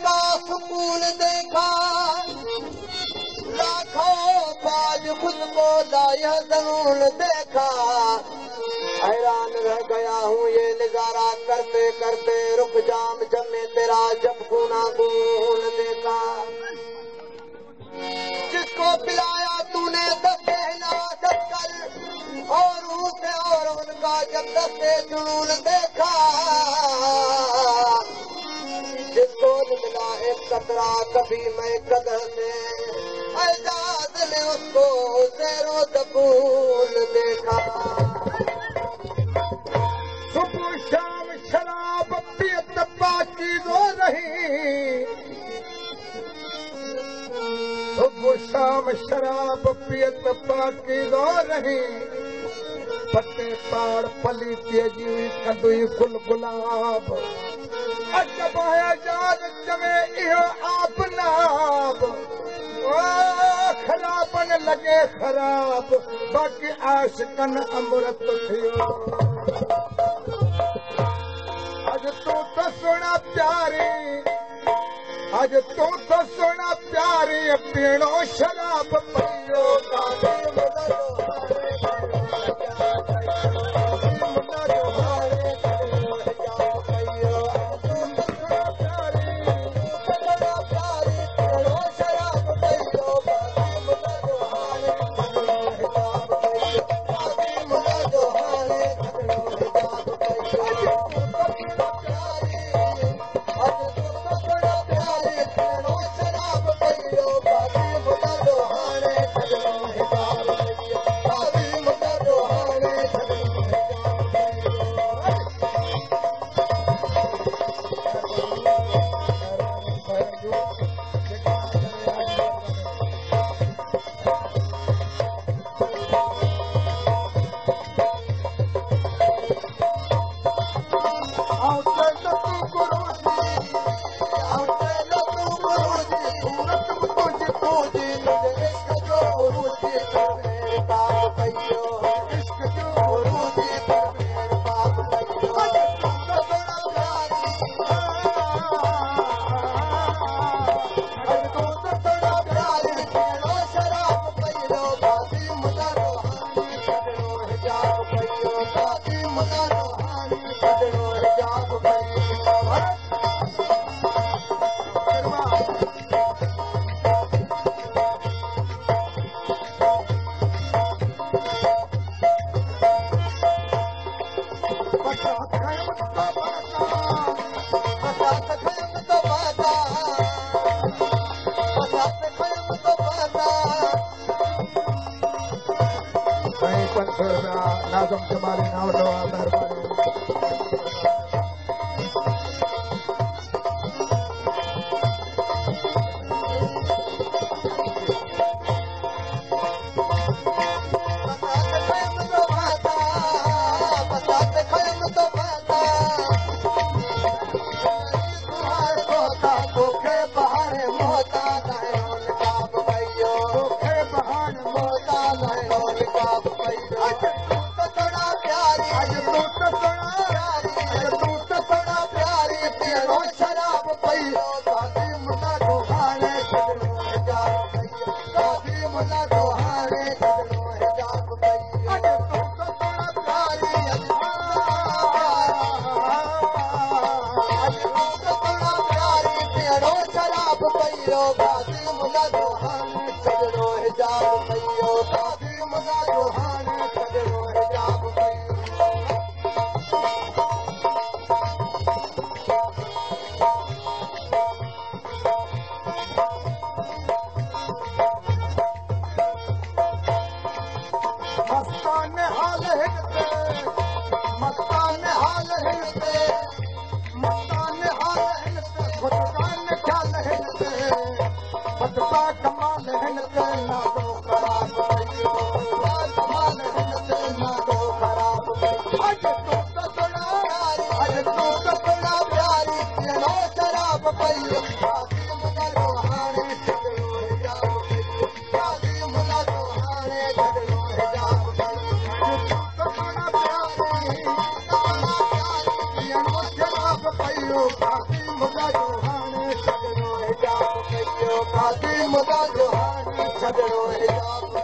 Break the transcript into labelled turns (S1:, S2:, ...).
S1: का सुकून देखा, लाखों बाज खुद को दाया जरूर देखा। हैरान रह गया हूँ ये नजारा करते करते, रुक जाम जमे तेरा जब गुना गुन देखा। जिसको पिलाया तूने दस्ते नवाजत कर, और उसे और उनका जब दस्ते जुनून देखा। जिसको मिला एक कतरा कभी मैं कदर से, एजाज ने उसको ज़ेरो दबूल देखा।
S2: सुबह शाम शराब पियत पाकीज़ो रही, सुबह शाम शराब पियत पाकीज़ो रही। पटे पाड़ पली तेजी कंदुई गुल गुलाब, अजब आजाद चवे इहो आप नाब। खराबन लगे खराब, बाक़ी आशिकन अमृत थियो। अज तूं त सुहिणा प्यारी, अज तूं त सुहिणा प्यारी, पीअणो शराब पियो नाज़म जमाली ना वठो महिरबानी। मुंहिंजा जो हाणे
S1: हाथी मुदा जो छॾणो हिजाब